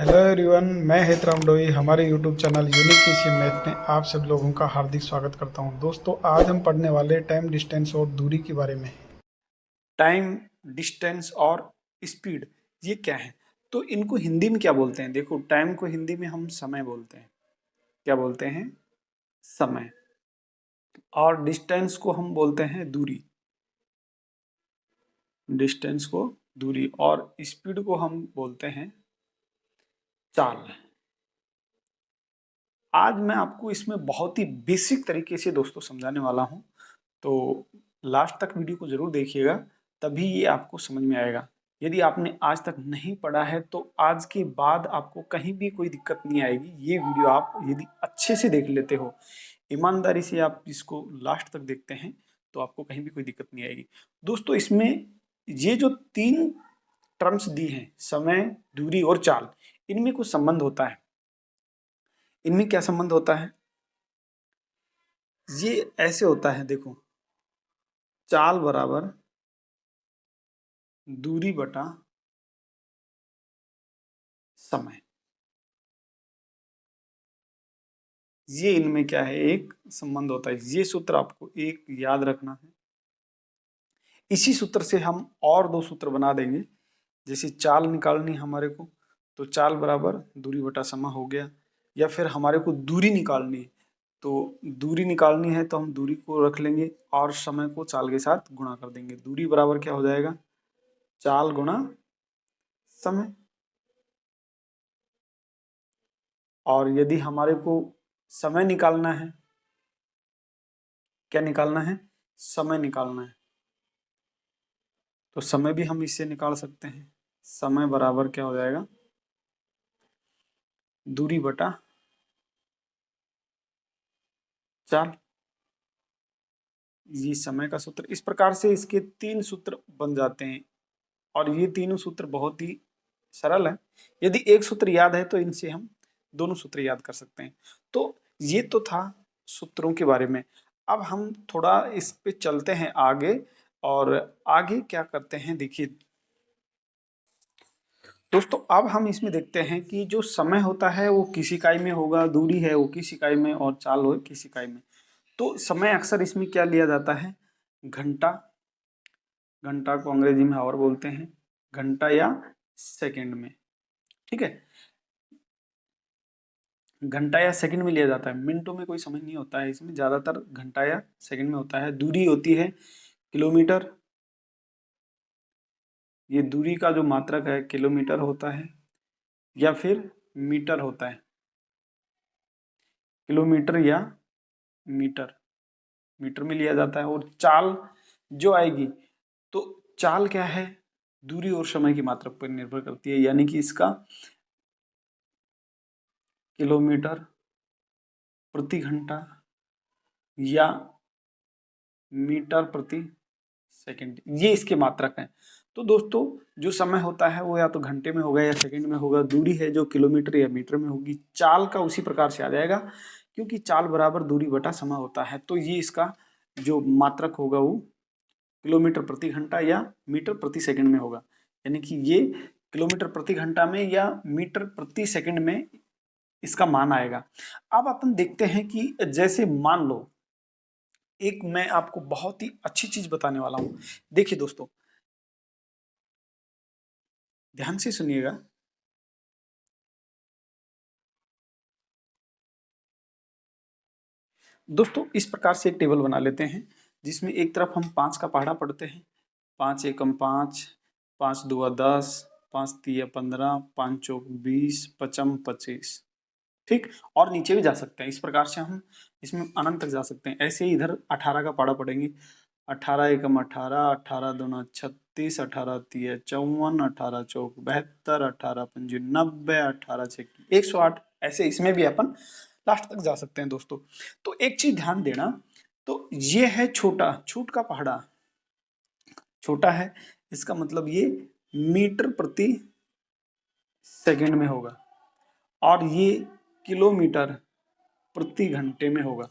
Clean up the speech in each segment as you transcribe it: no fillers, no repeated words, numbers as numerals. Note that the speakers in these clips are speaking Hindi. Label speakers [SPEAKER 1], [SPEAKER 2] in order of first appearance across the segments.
[SPEAKER 1] हेलो एवरीवन, मैं हेत रामडोई। हमारे यूट्यूब चैनल यूनिक इसी मैथ में आप सब लोगों का हार्दिक स्वागत करता हूं। दोस्तों, आज हम पढ़ने वाले टाइम, डिस्टेंस और दूरी के बारे में। टाइम, डिस्टेंस और स्पीड, ये क्या है? तो इनको हिंदी में क्या बोलते हैं? देखो, टाइम को हिंदी में हम समय बोलते हैं। क्या बोलते हैं? समय। और डिस्टेंस को हम बोलते हैं दूरी। डिस्टेंस को दूरी। और स्पीड को हम बोलते हैं चाल। आज मैं आपको इसमें बहुत ही बेसिक तरीके से दोस्तों समझाने वाला हूं, तो लास्ट तक वीडियो को जरूर देखिएगा, तभी ये आपको समझ में आएगा। यदि आपने आज तक नहीं पढ़ा है तो आज के बाद आपको कहीं भी कोई दिक्कत नहीं आएगी। ये वीडियो आप यदि अच्छे से देख लेते हो, ईमानदारी से आप इसको लास्ट तक देखते हैं, तो आपको कहीं भी कोई दिक्कत नहीं आएगी। दोस्तों, इसमें ये जो तीन टर्म्स दी हैं, समय, दूरी और चाल, इनमें कुछ संबंध होता है। इनमें क्या संबंध होता है? ये ऐसे होता है, देखो, चाल बराबर दूरी बटा समय। ये इनमें क्या है, एक संबंध होता है। ये सूत्र आपको एक याद रखना है। इसी सूत्र से हम और दो सूत्र बना देंगे। जैसे चाल निकालनी हमारे को, तो चाल बराबर दूरी बटा समय हो गया। या फिर हमारे को दूरी निकालनी है, तो दूरी निकालनी है तो हम दूरी को रख लेंगे और समय को चाल के साथ गुणा कर देंगे। दूरी बराबर क्या हो जाएगा? चाल गुणा समय। और यदि हमारे को समय निकालना है, क्या निकालना है? समय निकालना है, तो समय भी हम इससे निकाल सकते हैं। समय बराबर क्या हो जाएगा? दूरी बटा चाल। ये समय का सूत्र। इस प्रकार से इसके तीन सूत्र बन जाते हैं, और ये तीनों सूत्र बहुत ही सरल है। यदि एक सूत्र याद है तो इनसे हम दोनों सूत्र याद कर सकते हैं। तो ये तो था सूत्रों के बारे में। अब हम थोड़ा इस पे चलते हैं आगे, और आगे क्या करते हैं, देखिए दोस्तों, अब हम इसमें देखते हैं कि जो समय होता है वो किस इकाई में होगा, दूरी है वो किस इकाई में, और चाल हो किस इकाई में। तो समय अक्सर इसमें क्या लिया जाता है? घंटा। घंटा को अंग्रेजी में आवर बोलते हैं, घंटा या सेकंड में। ठीक है, घंटा या सेकंड में लिया जाता है। मिनटों में कोई समय नहीं होता है इसमें, ज्यादातर घंटा या सेकंड में होता है। दूरी होती है किलोमीटर। ये दूरी का जो मात्रक है किलोमीटर होता है, या फिर मीटर होता है। किलोमीटर या मीटर, मीटर में लिया जाता है। और चाल जो आएगी, तो चाल क्या है? दूरी और समय की मात्रक पर निर्भर करती है, यानी कि इसका किलोमीटर प्रति घंटा या मीटर प्रति सेकंड, ये इसके मात्रक हैं। तो दोस्तों, जो समय होता है वो या तो घंटे में होगा या सेकंड में होगा। दूरी है जो किलोमीटर या मीटर में होगी। चाल का उसी प्रकार से आ जाएगा, क्योंकि चाल बराबर दूरी बटा समय होता है। तो ये इसका जो मात्रक होगा वो किलोमीटर प्रति घंटा या मीटर प्रति सेकंड में होगा। यानी कि ये किलोमीटर प्रति घंटा में या मीटर प्रति सेकंड में इसका मान आएगा। अब अपन देखते हैं कि जैसे मान लो, एक मैं आपको बहुत ही अच्छी चीज बताने वाला हूं। देखिए दोस्तों, ध्यान से सुनिएगा। दोस्तों, इस प्रकार से एक टेबल बना लेते हैं, जिसमें एक तरफ हम 5 का पहाड़ा पढ़ते हैं। 5 एकम 5, 5 दुआ 10, 5 तिया 15, 5 चौक 20, पचम 25। ठीक, और नीचे भी जा सकते हैं। इस प्रकार से हम इसमें अनंत तक जा सकते हैं। ऐसे ही इधर 18 का पहाड़ा पढ़ेंगे। 18 एकम 18, 18 दूना 36, 18 तिया 54, 18 चौक 72, 18 पंजे 90, 18 छक्की 108। ऐसे इसमें भी अपन लास्ट तक जा सकते हैं दोस्तों। तो एक चीज ध्यान देना, तो ये है छोटा, छूट का पहाड़ा छोटा है, इसका मतलब ये मीटर प्रति सेकंड में होगा, और ये किलोमीटर प्रति घंटे में होगा।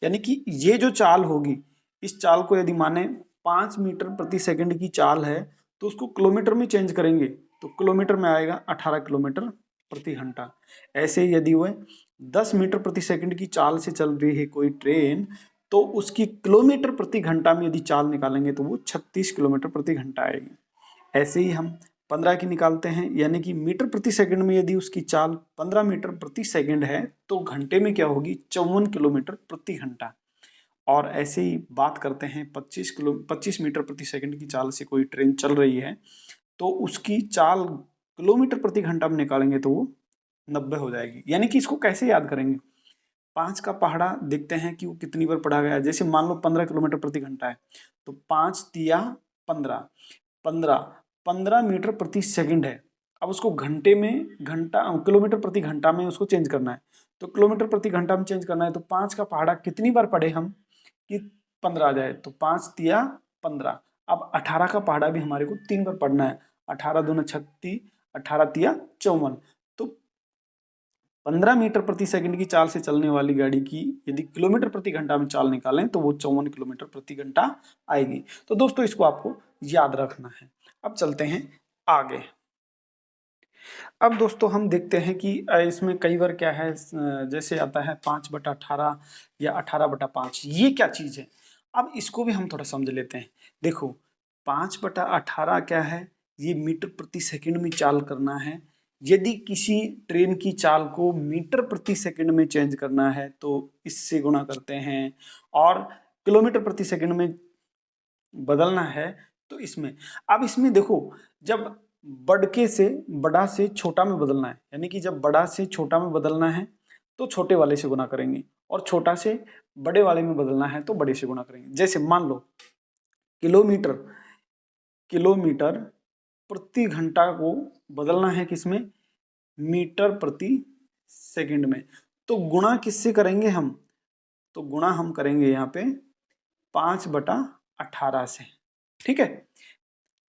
[SPEAKER 1] यानी कि ये जो चाल होगी, इस चाल को यदि माने 5 मीटर प्रति सेकंड की चाल है, तो उसको किलोमीटर में चेंज करेंगे तो किलोमीटर में आएगा 18 किलोमीटर प्रति घंटा। ऐसे ही यदि वह 10 मीटर प्रति सेकंड की चाल से चल रही है कोई ट्रेन, तो उसकी किलोमीटर प्रति घंटा में यदि चाल निकालेंगे तो वो 36 किलोमीटर प्रति घंटा आएगी। ऐसे ही हम 15 की निकालते हैं, यानी कि मीटर प्रति सेकंड में यदि उसकी चाल 15 मीटर प्रति सेकंड है तो घंटे में क्या होगी, 54 किलोमीटर प्रति घंटा। और ऐसे ही बात करते हैं 25 मीटर प्रति सेकंड की चाल से कोई ट्रेन चल रही है, तो उसकी चाल किलोमीटर प्रति घंटा में निकालेंगे तो वो 90 हो जाएगी। यानी कि इसको कैसे याद करेंगे, 5 का पहाड़ा देखते हैं कि वो कितनी बार पढ़ा गया है। जैसे मान लो 15 किलोमीटर प्रति घंटा है, तो 5 तिया 15, 15 मीटर प्रति सेकंड है। अब उसको घंटे में, घंटा किलोमीटर प्रति घंटा में उसको चेंज करना है, तो किलोमीटर प्रति घंटा में चेंज करना है तो 5 का पहाड़ा कितनी बार पढ़े हम कि 15 आ जाए, तो 5 तिया 15। अब 18 का पहाड़ा भी हमारे को 3 बार पढ़ना है, 18 दूना 36, 18 तिया 54। तो 15 मीटर प्रति सेकंड की चाल से चलने वाली गाड़ी की यदि किलोमीटर प्रति घंटा में चाल निकालें तो वो 54 किलोमीटर प्रति घंटा आएगी। तो दोस्तों इसको आपको याद रखना है। अब चलते हैं आगे। अब दोस्तों हम देखते हैं कि इसमें कई बार क्या है, जैसे आता है 5/18 या 18/5, ये क्या चीज़ है। अब इसको भी हम थोड़ा समझ लेते हैं। देखो 5/18 क्या है, ये मीटर प्रति सेकंड में चाल करना है। यदि किसी ट्रेन की चाल को मीटर प्रति सेकंड में चेंज करना है तो इससे गुणा करते हैं, और किलोमीटर प्रति सेकंड में बदलना है तो इसमें। अब इसमें देखो, जब बड़के से बड़ा से छोटा में बदलना है, यानी कि जब बड़ा से छोटा में बदलना है तो छोटे वाले से गुणा करेंगे, और छोटा से बड़े वाले में बदलना है तो बड़े से गुणा करेंगे। जैसे मान लो किलोमीटर किलोमीटर प्रति घंटा को बदलना है किसमें, मीटर प्रति सेकंड में, तो गुणा किससे करेंगे हम, तो गुणा हम करेंगे यहाँ पे 5/18 से। ठीक है,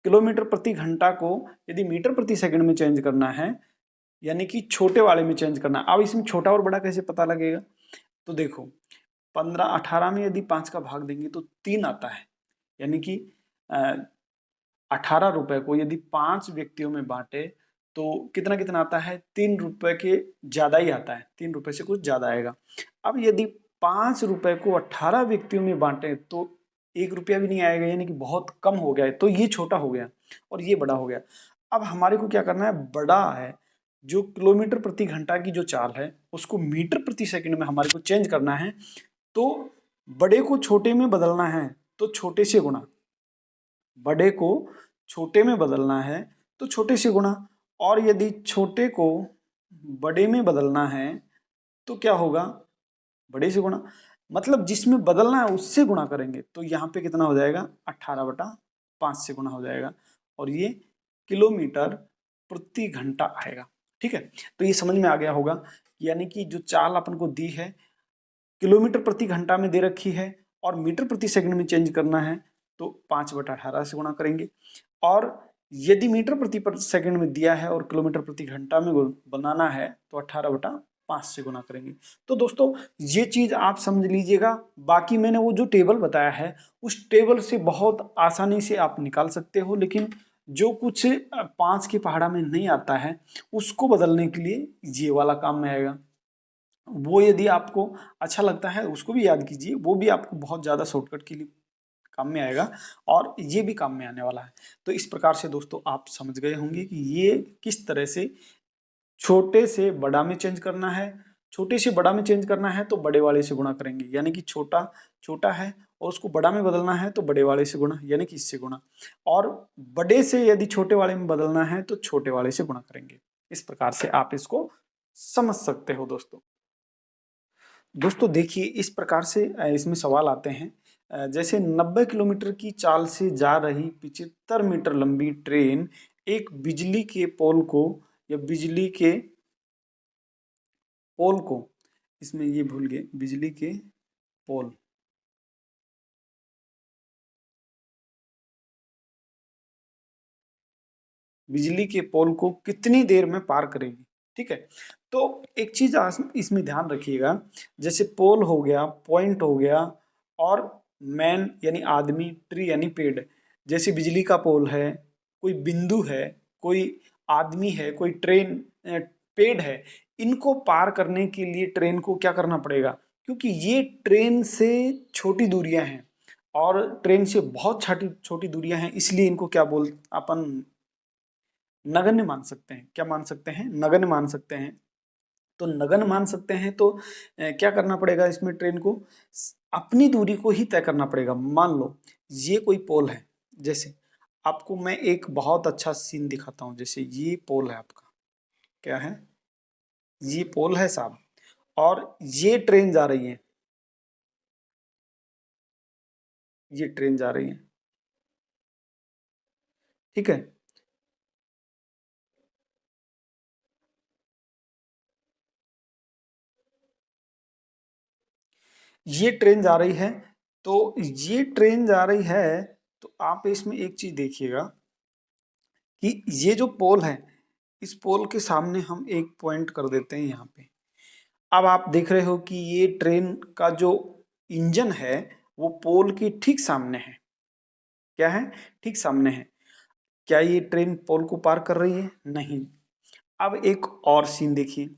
[SPEAKER 1] किलोमीटर प्रति घंटा को यदि मीटर प्रति सेकंड में चेंज करना है, यानी कि छोटे वाले में चेंज करना है। अब इसमें छोटा और बड़ा कैसे पता लगेगा, तो देखो 15/18 में यदि 5 का भाग देंगे तो 3 आता है, यानी कि 18 रुपए को यदि 5 व्यक्तियों में बांटे तो कितना कितना आता है, 3 रुपए के ज्यादा ही आता है, 3 रुपए से कुछ ज्यादा आएगा। अब यदि 5 रुपए को 18 व्यक्तियों में बांटे तो 1 रुपया भी नहीं आएगा, यानी कि बहुत कम हो गया है। तो ये छोटा हो गया और ये बड़ा हो गया। अब हमारे को क्या करना है, बड़ा है जो किलोमीटर प्रति घंटा की जो चाल है उसको मीटर प्रति सेकंड में हमारे को चेंज करना है, तो बड़े को छोटे में बदलना है तो छोटे से गुणा, बड़े को छोटे में बदलना है तो छोटे से गुणा, और यदि छोटे को बड़े में बदलना है तो क्या होगा, बड़े से गुणा। मतलब जिसमें बदलना है उससे गुणा करेंगे, तो यहाँ पे कितना हो जाएगा, 18/5 से गुणा हो जाएगा, और ये किलोमीटर प्रति घंटा आएगा। ठीक है, तो ये समझ में आ गया होगा, यानी कि जो चाल अपन को दी है किलोमीटर प्रति घंटा में दे रखी है और मीटर प्रति सेकंड में चेंज करना है तो 5/18 से गुणा करेंगे, और यदि मीटर प्रति सेकंड में दिया है और किलोमीटर प्रति घंटा में बनाना है तो 18/5 से गुणा करेंगे। तो दोस्तों ये चीज आप समझ लीजिएगा। बाकी मैंने वो जो टेबल बताया है उस टेबल से बहुत आसानी से आप निकाल सकते हो, लेकिन जो कुछ 5 के पहाड़ा में नहीं आता है उसको बदलने के लिए ये वाला काम में आएगा। वो यदि आपको अच्छा लगता है उसको भी याद कीजिए, वो भी आपको बहुत ज़्यादा शॉर्टकट के लिए काम में आएगा, और ये भी काम में आने वाला है। तो इस प्रकार से दोस्तों आप समझ गए होंगे कि ये किस तरह से छोटे से बड़ा में चेंज करना है, छोटे से बड़ा में चेंज करना है तो बड़े वाले से गुणा करेंगे, यानी कि छोटा छोटा है और उसको बड़ा में बदलना है तो बड़े वाले से गुणा, यानी कि इससे गुणा, और बड़े से यदि छोटे वाले में बदलना है तो छोटे वाले से गुणा करेंगे। इस प्रकार से आप इसको समझ सकते हो दोस्तों। दोस्तों देखिए इस प्रकार से इसमें सवाल आते हैं, जैसे 90 किलोमीटर की चाल से जा रही 75 मीटर लंबी ट्रेन एक बिजली के पोल को, या बिजली के पोल को, इसमें ये भूल गए, बिजली के पोल, बिजली के पोल को कितनी देर में पार करेगी। ठीक है, तो एक चीज इसमें ध्यान रखिएगा, जैसे पोल हो गया, पॉइंट हो गया, और मैन यानी आदमी, ट्री यानी पेड़। जैसे बिजली का पोल है, कोई बिंदु है, कोई आदमी है, कोई ट्रेन पेड़ है, इनको पार करने के लिए ट्रेन को क्या करना पड़ेगा, क्योंकि ये ट्रेन से छोटी दूरियां हैं और ट्रेन से बहुत छोटी छोटी दूरियां हैं, इसलिए इनको क्या बोल अपन नगण्य मान सकते हैं। क्या मान सकते हैं? नगण्य मान सकते हैं। तो नगण्य मान सकते हैं तो क्या करना पड़ेगा इसमें, ट्रेन को अपनी दूरी को ही तय करना पड़ेगा। मान लो ये कोई पोल है, जैसे आपको मैं एक बहुत अच्छा सीन दिखाता हूँ। जैसे ये पोल है आपका, क्या है, ये पोल है साहब, और ये ट्रेन जा रही है, ये ट्रेन जा रही है, ठीक है। ये ट्रेन जा रही है, तो ये ट्रेन जा रही है, तो आप इसमें एक चीज देखिएगा कि ये जो पोल है, इस पोल के सामने हम एक पॉइंट कर देते हैं यहाँ पे। अब आप देख रहे हो कि ये ट्रेन का जो इंजन है वो पोल के ठीक सामने है। क्या है? ठीक सामने है। क्या ये ट्रेन पोल को पार कर रही है? नहीं। अब एक और सीन देखिए,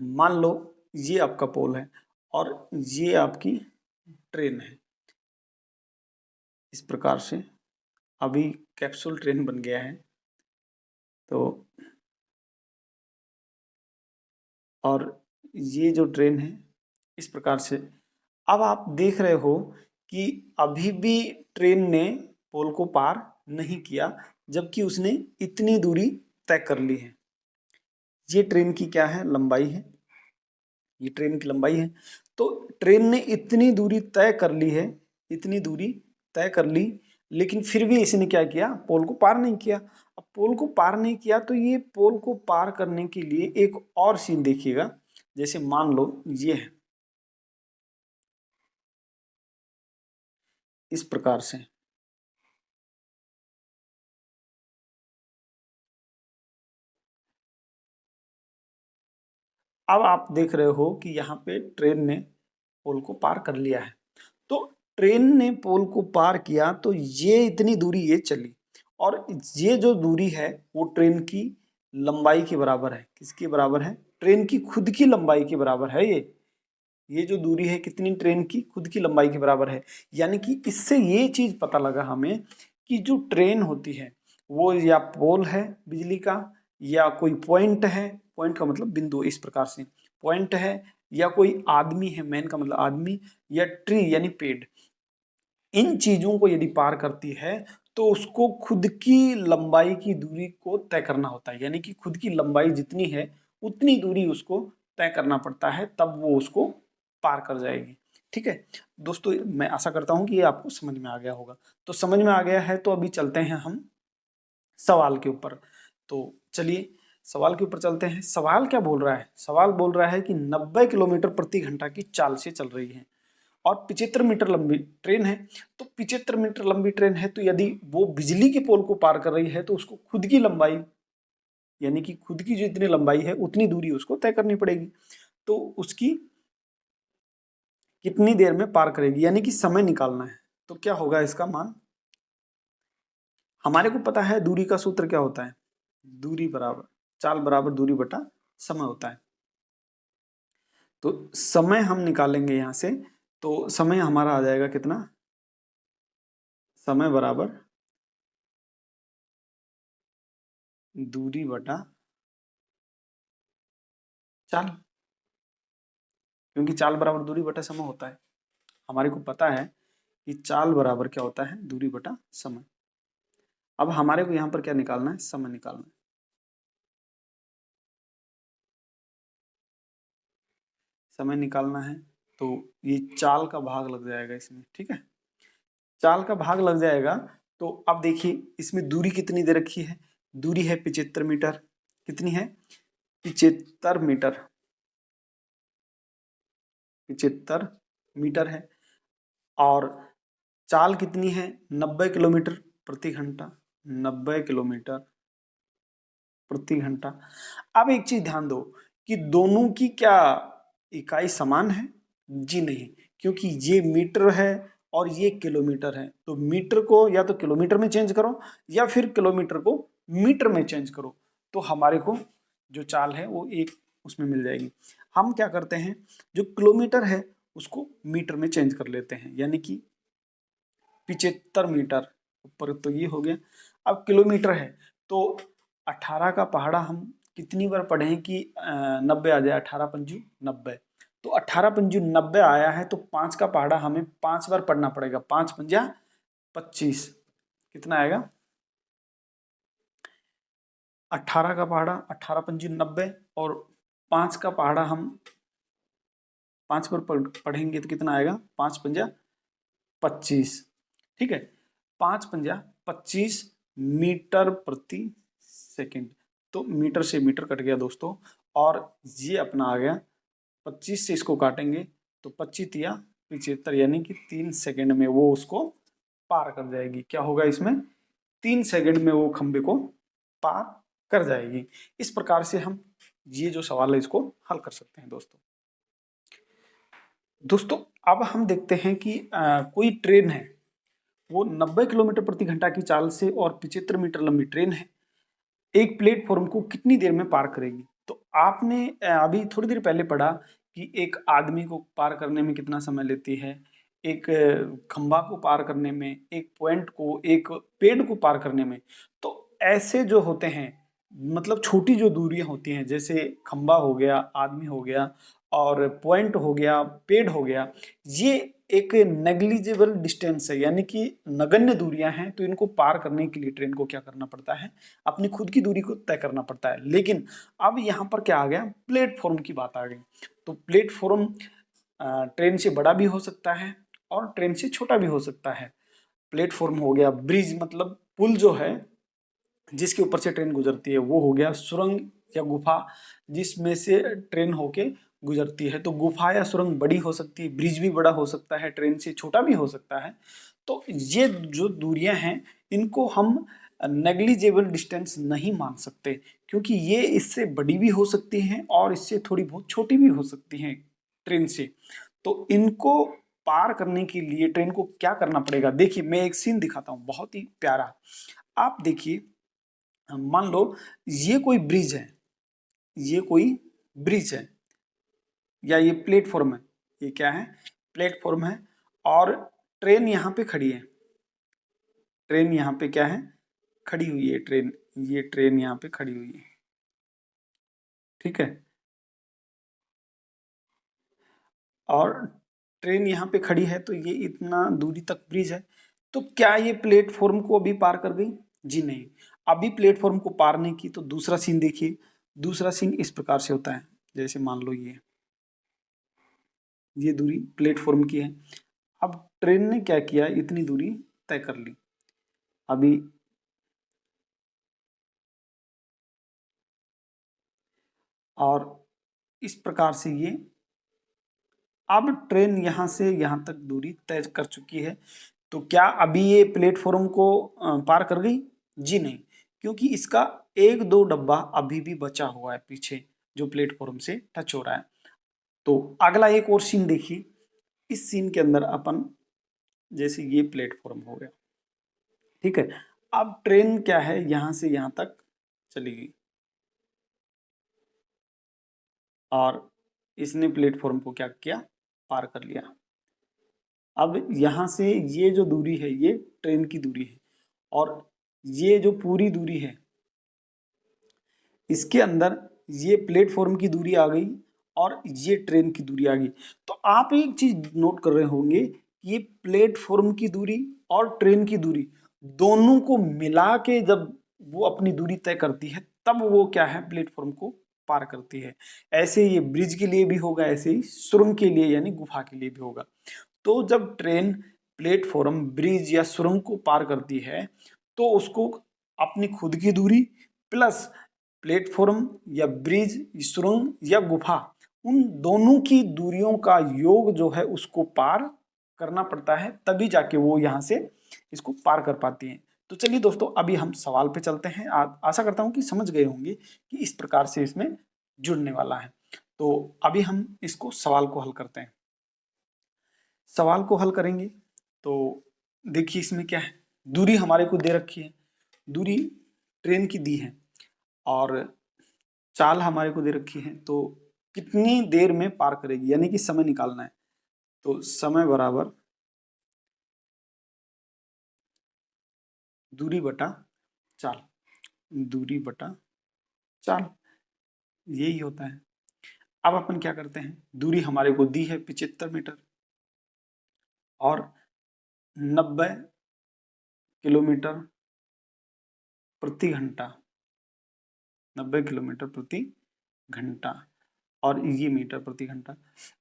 [SPEAKER 1] मान लो ये आपका पोल है और ये आपकी ट्रेन है। इस प्रकार से अभी कैप्सूल ट्रेन बन गया है। तो और ये जो ट्रेन है इस प्रकार से, अब आप देख रहे हो कि अभी भी ट्रेन ने पोल को पार नहीं किया, जबकि उसने इतनी दूरी तय कर ली है। ये ट्रेन की क्या है? लंबाई है। ये ट्रेन की लंबाई है। तो ट्रेन ने इतनी दूरी तय कर ली है, इतनी दूरी तय कर ली, लेकिन फिर भी इसने क्या किया? पोल को पार नहीं किया। अब पोल को पार नहीं किया तो ये पोल को पार करने के लिए एक और सीन देखिएगा। जैसे मान लो ये है, इस प्रकार से। अब आप देख रहे हो कि यहाँ पे ट्रेन ने पोल को पार कर लिया है। तो ट्रेन ने पोल को पार किया तो ये इतनी दूरी ये चली, और ये जो दूरी है वो ट्रेन की लंबाई के बराबर है। किसके बराबर है? ट्रेन की खुद की लंबाई के बराबर है। ये जो दूरी है कितनी? ट्रेन की खुद की लंबाई के बराबर है। यानी कि इससे ये चीज पता लगा हमें कि जो ट्रेन होती है वो या पोल है बिजली का, या कोई पॉइंट है, पॉइंट का मतलब बिंदु, इस प्रकार से पॉइंट है, या कोई आदमी है, मैन का मतलब आदमी, या ट्री यानी पेड़। इन चीजों को यदि पार करती है तो उसको खुद की लंबाई की दूरी को तय करना होता है। यानी कि खुद की लंबाई जितनी है उतनी दूरी उसको तय करना पड़ता है, तब वो उसको पार कर जाएगी। ठीक है दोस्तों, मैं आशा करता हूं कि ये आपको समझ में आ गया होगा। तो समझ में आ गया है तो अभी चलते हैं हम सवाल के ऊपर। तो चलिए सवाल के ऊपर चलते हैं। सवाल क्या बोल रहा है? सवाल बोल रहा है कि 90 किलोमीटर प्रति घंटा की चाल से चल रही है और 75 मीटर लंबी ट्रेन है। तो 75 मीटर लंबी ट्रेन है, तो यदि वो बिजली के पोल को पार कर रही है तो उसको खुद की लंबाई, यानी कि खुद की जो इतनी लंबाई है उतनी दूरी उसको तय करनी पड़ेगी। तो उसकी कितनी देर में पार करेगी, यानी कि समय निकालना है। तो क्या होगा इसका मान? हमारे को पता है दूरी का सूत्र क्या होता है, दूरी बराबर चाल बराबर दूरी बटा समय होता है। तो समय हम निकालेंगे यहां से, तो समय हमारा आ जाएगा कितना? समय बराबर दूरी बटा चाल, क्योंकि चाल बराबर दूरी बटा समय होता है। हमारे को पता है कि चाल बराबर क्या होता है? दूरी बटा समय। अब हमारे को यहाँ पर क्या निकालना है? समय निकालना है। समय निकालना है तो ये चाल का भाग लग जाएगा इसमें। ठीक है, चाल का भाग लग जाएगा। तो अब देखिए इसमें दूरी कितनी दे रखी है? दूरी है 75 मीटर। कितनी है? 75 मीटर। 75 मीटर है। और चाल कितनी है? 90 किलोमीटर प्रति घंटा। 90 किलोमीटर प्रति घंटा। अब एक चीज ध्यान दो कि दोनों की क्या इकाई समान है? जी नहीं, क्योंकि ये मीटर है और ये किलोमीटर है। तो मीटर को या तो किलोमीटर में चेंज करो या फिर किलोमीटर को मीटर में चेंज करो। तो हमारे को जो चाल है वो एक उसमें मिल जाएगी। हम क्या करते हैं, जो किलोमीटर है उसको मीटर में चेंज कर लेते हैं, यानी कि 75 मीटर ऊपर तो ये हो गया। अब किलोमीटर है तो 18 का पहाड़ा हम कितनी बार पढ़ें कि 90 आ जाए, 18 पंजू 90। तो 18 पंजू 90 आया है तो 5 का पहाड़ा हमें 5 बार पढ़ना पड़ेगा। 5 पंजा 25, कितना आएगा 18 का पहाड़ा, 18 पंजू 90 और 5 का पहाड़ा हम 5 बार पढ़ेंगे तो कितना आएगा 5 पंजा 25। ठीक है, 5 पंजा 25 मीटर प्रति सेकंड। तो मीटर से मीटर कट गया दोस्तों, और ये अपना आ गया 25 से इसको काटेंगे तो 25 या 75, यानी कि 3 सेकंड में वो उसको पार कर जाएगी। क्या होगा इसमें, 3 सेकंड में वो खंबे को पार कर जाएगी। इस प्रकार से हम ये जो सवाल है इसको हल कर सकते हैं दोस्तों। दोस्तों अब हम देखते हैं कि कोई ट्रेन है, वो 90 किलोमीटर प्रति घंटा की चाल से और 75 मीटर लंबी ट्रेन है, एक प्लेटफॉर्म को कितनी देर में पार करेगी। तो आपने अभी थोड़ी देर पहले पढ़ा कि एक आदमी को पार करने में कितना समय लेती है, एक खंबा को पार करने में, एक पॉइंट को, एक पेड़ को पार करने में। तो ऐसे जो होते हैं, मतलब छोटी जो दूरियां होती हैं, जैसे खंबा हो गया, आदमी हो गया, और पॉइंट हो गया, पेड़ हो गया, ये एक नेग्लिजिबल डिस्टेंस है, यानी कि नगण्य दूरियां हैं। तो इनको पार करने के लिए ट्रेन को क्या करना पड़ता है, अपनी खुद की दूरी को तय करना पड़ता है। लेकिन अब यहाँ पर क्या आ गया, प्लेटफॉर्म की बात आ गई। तो प्लेटफॉर्म ट्रेन से बड़ा भी हो सकता है और ट्रेन से छोटा भी हो सकता है। प्लेटफॉर्म हो गया, ब्रिज मतलब पुल जो है जिसके ऊपर से ट्रेन गुजरती है, वो हो गया सुरंग या गुफा जिसमें से ट्रेन होके गुजरती है। तो गुफा या सुरंग बड़ी हो सकती है, ब्रिज भी बड़ा हो सकता है, ट्रेन से छोटा भी हो सकता है। तो ये जो दूरियां हैं इनको हम नेग्लिजिबल डिस्टेंस नहीं मान सकते, क्योंकि ये इससे बड़ी भी हो सकती हैं और इससे थोड़ी बहुत छोटी भी हो सकती हैं ट्रेन से। तो इनको पार करने के लिए ट्रेन को क्या करना पड़ेगा, देखिए मैं एक सीन दिखाता हूँ बहुत ही प्यारा। आप देखिए, मान लो ये कोई ब्रिज है, ये कोई ब्रिज है, या ये प्लेटफॉर्म है, ये क्या है, प्लेटफॉर्म है, और ट्रेन यहाँ पे खड़ी है। ट्रेन यहाँ पे क्या है, खड़ी हुई है ट्रेन, ये ट्रेन यहाँ पे खड़ी हुई है। ठीक है, और ट्रेन यहाँ पे खड़ी है, तो ये इतना दूरी तक ब्रिज है। तो क्या ये प्लेटफॉर्म को अभी पार कर गई, जी नहीं। अभी प्लेटफॉर्म को पार नहीं की। तो दूसरा सीन देखिए, दूसरा सीन इस प्रकार से होता है, जैसे मान लो ये दूरी प्लेटफॉर्म की है। अब ट्रेन ने क्या किया, इतनी दूरी तय कर ली। अभी और इस प्रकार से ये, अब ट्रेन यहां से यहां तक दूरी तय कर चुकी है। तो क्या अभी ये प्लेटफॉर्म को पार कर गई, जी नहीं, क्योंकि इसका एक दो डब्बा अभी भी बचा हुआ है पीछे, जो प्लेटफॉर्म से टच हो रहा है। तो अगला एक और सीन देखिए, इस सीन के अंदर अपन, जैसे ये प्लेटफॉर्म हो गया, ठीक है। अब ट्रेन क्या है, यहां से यहां तक चली गई, और इसने प्लेटफॉर्म को क्या किया, पार कर लिया। अब यहां से ये जो दूरी है ये ट्रेन की दूरी है, और ये जो पूरी दूरी है इसके अंदर ये प्लेटफॉर्म की दूरी आ गई और ये ट्रेन की दूरी आ गई। तो आप एक चीज नोट कर रहे होंगे कि ये प्लेटफॉर्म की दूरी और ट्रेन की दूरी दोनों को मिला के जब वो अपनी दूरी तय करती है, तब वो क्या है, प्लेटफॉर्म को पार करती है। ऐसे ये ब्रिज के लिए भी होगा, ऐसे ही सुरंग के लिए यानी गुफा के लिए भी होगा। तो जब ट्रेन प्लेटफॉर्म, ब्रिज या सुरंग को पार करती है, तो उसको अपनी खुद की दूरी प्लस प्लेटफॉर्म या ब्रिज, सुरंग या गुफा, उन दोनों की दूरियों का योग जो है उसको पार करना पड़ता है, तभी जाके वो यहाँ से इसको पार कर पाती हैं। तो चलिए दोस्तों, अभी हम सवाल पे चलते हैं। आशा करता हूँ कि समझ गए होंगे कि इस प्रकार से इसमें जुड़ने वाला है। तो अभी हम इसको सवाल को हल करते हैं। सवाल को हल करेंगे तो देखिए इसमें क्या है, दूरी हमारे को दे रखी है, दूरी ट्रेन की दी है, और चाल हमारे को दे रखी है, तो कितनी देर में पार करेगी, यानी कि समय निकालना है। तो समय बराबर दूरी बटा चाल, दूरी बटा चाल, यही होता है। अब अपन क्या करते हैं, दूरी हमारे को दी है 75 मीटर और 90 किलोमीटर प्रति घंटा, 90 किलोमीटर प्रति घंटा, और ये मीटर प्रति घंटा,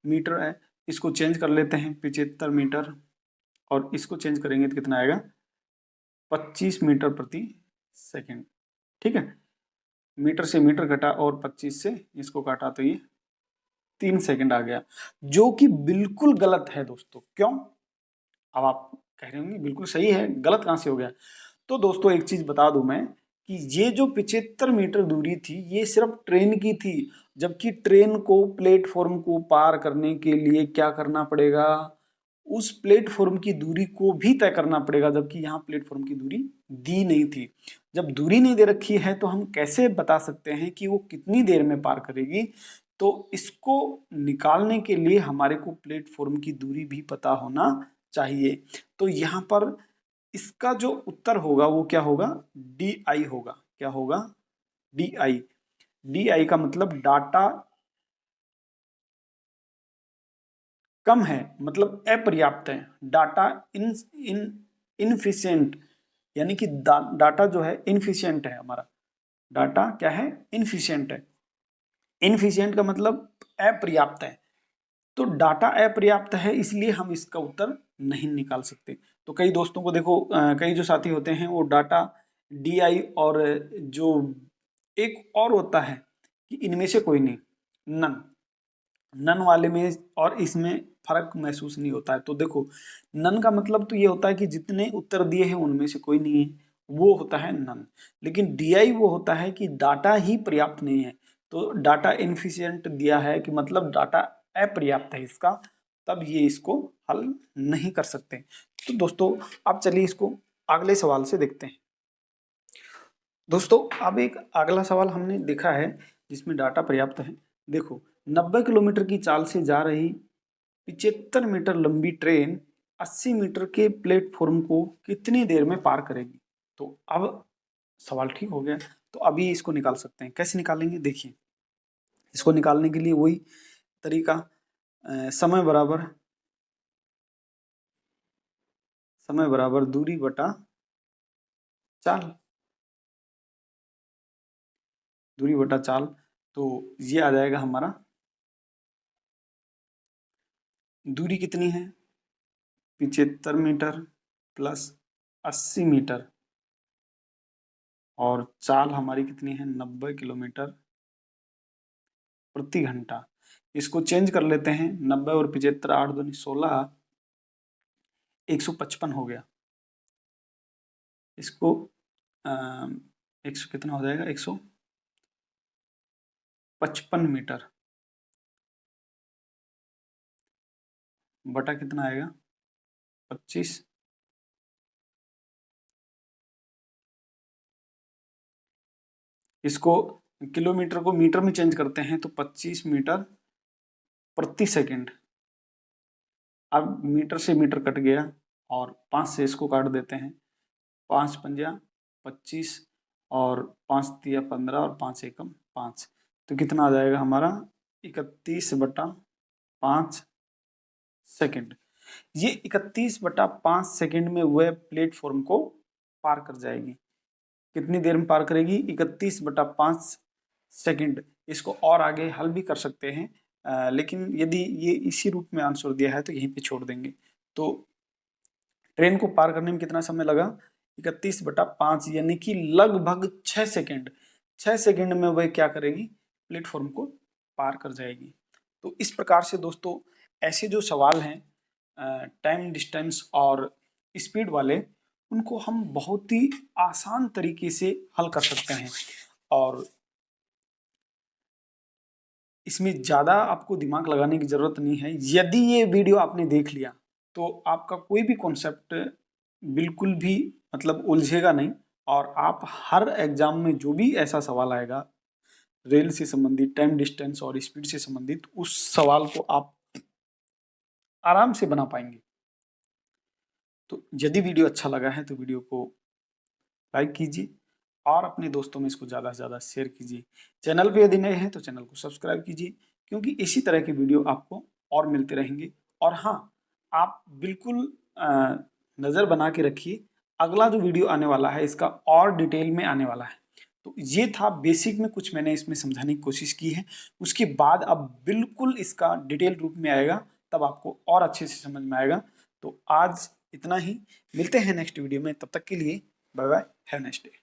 [SPEAKER 1] मीटर है, इसको चेंज कर लेते हैं 75 मीटर, और इसको चेंज करेंगे तो कितना आएगा, 25 मीटर प्रति सेकंड। ठीक है, मीटर से मीटर घटा और 25 से इसको काटा तो ये 3 सेकंड आ गया, जो कि बिल्कुल गलत है दोस्तों। क्यों? अब आप कह रहे होंगे बिल्कुल सही है, गलत कहां से हो गया। तो दोस्तों एक चीज बता दूं मैं, कि ये जो 75 मीटर दूरी थी ये सिर्फ ट्रेन की थी, जबकि ट्रेन को प्लेटफॉर्म को पार करने के लिए क्या करना पड़ेगा, उस प्लेटफॉर्म की दूरी को भी तय करना पड़ेगा, जबकि यहाँ प्लेटफॉर्म की दूरी दी नहीं थी। जब दूरी नहीं दे रखी है तो हम कैसे बता सकते हैं कि वो कितनी देर में पार करेगी। तो इसको निकालने के लिए हमारे को प्लेटफॉर्म की दूरी भी पता होना चाहिए। तो यहाँ पर इसका जो उत्तर होगा वो क्या होगा, डी आई होगा। क्या होगा, डी आई। डी आई का मतलब डाटा कम है, मतलब अपर्याप्त है, डाटा इन इन इनफिशियंट, यानी कि डाटा जो है इनफिशियंट है हमारा, डाटा क्या है, इनफिशियंट है। इनफिशियंट का मतलब अपर्याप्त है, तो डाटा अपर्याप्त है, इसलिए हम इसका उत्तर नहीं निकाल सकते। तो कई दोस्तों को देखो, कई जो साथी होते हैं वो डाटा डी आई, और जो एक और होता है कि इनमें से कोई नहीं, नन, नन वाले में और इसमें फर्क महसूस नहीं होता है। तो देखो, नन का मतलब तो ये होता है कि जितने उत्तर दिए हैं उनमें से कोई नहीं है, वो होता है नन। लेकिन डीआई वो होता है कि डाटा ही पर्याप्त नहीं है, तो डाटा इनफिशियंट दिया है कि मतलब डाटा अपर्याप्त है इसका, तब ये इसको हल नहीं कर सकते। तो दोस्तों अब चलिए इसको अगले सवाल से देखते हैं। दोस्तों अब एक अगला सवाल हमने देखा है जिसमें डाटा पर्याप्त है। देखो, 90 किलोमीटर की चाल से जा रही 75 मीटर लंबी ट्रेन 80 मीटर के प्लेटफॉर्म को कितनी देर में पार करेगी। तो अब सवाल ठीक हो गया, तो अभी इसको निकाल सकते हैं। कैसे निकालेंगे, देखिए, इसको निकालने के लिए वही तरीका, समय बराबर दूरी बटा चाल, दूरी बटा चाल। तो ये आ जाएगा हमारा, दूरी कितनी है, 75 मीटर प्लस 80 मीटर, और चाल हमारी कितनी है, 90 किलोमीटर प्रति घंटा। इसको चेंज कर लेते हैं, 90 और 75, 8 दूनी 16, 155 हो गया। इसको 100 कितना हो जाएगा, 155 मीटर बटा कितना आएगा, 25। इसको किलोमीटर को मीटर में चेंज करते हैं तो 25 मीटर प्रति सेकंड। अब मीटर से मीटर कट गया और 5 से इसको काट देते हैं, 5 पंजा 25, और 5 तिया 15, और 5 एकम 5, तो कितना आ जाएगा हमारा, 31/5 सेकंड। ये 31/5 सेकंड में वह प्लेटफॉर्म को पार कर जाएगी। कितनी देर में पार करेगी, 31/5 सेकंड। इसको और आगे हल भी कर सकते हैं, लेकिन यदि ये इसी रूप में आंसर दिया है तो यहीं पे छोड़ देंगे। तो ट्रेन को पार करने में कितना समय लगा, 31/5, यानी कि लगभग 6 सेकंड। 6 सेकंड में वह क्या करेगी, प्लेटफॉर्म को पार कर जाएगी। तो इस प्रकार से दोस्तों ऐसे जो सवाल हैं टाइम, डिस्टेंस और स्पीड वाले, उनको हम बहुत ही आसान तरीके से हल कर सकते हैं, और इसमें ज़्यादा आपको दिमाग लगाने की ज़रूरत नहीं है। यदि ये वीडियो आपने देख लिया तो आपका कोई भी कॉन्सेप्ट बिल्कुल भी मतलब उलझेगा नहीं, और आप हर एग्जाम में जो भी ऐसा सवाल आएगा रेल से संबंधित, टाइम डिस्टेंस और स्पीड से संबंधित उस सवाल को आप आराम से बना पाएंगे। तो यदि वीडियो अच्छा लगा है तो वीडियो को लाइक कीजिए और अपने दोस्तों में इसको ज़्यादा से ज़्यादा शेयर कीजिए। चैनल पे यदि नए हैं तो चैनल को सब्सक्राइब कीजिए, क्योंकि इसी तरह के वीडियो आपको और मिलते रहेंगे। और हाँ, आप बिल्कुल नज़र बना के रखिए, अगला जो वीडियो आने वाला है इसका और डिटेल में आने वाला है। तो ये था बेसिक में कुछ मैंने इसमें समझाने की कोशिश की है, उसके बाद अब बिल्कुल इसका डिटेल रूप में आएगा, तब आपको और अच्छे से समझ में आएगा। तो आज इतना ही, मिलते हैं नेक्स्ट वीडियो में, तब तक के लिए bye bye, have nice day.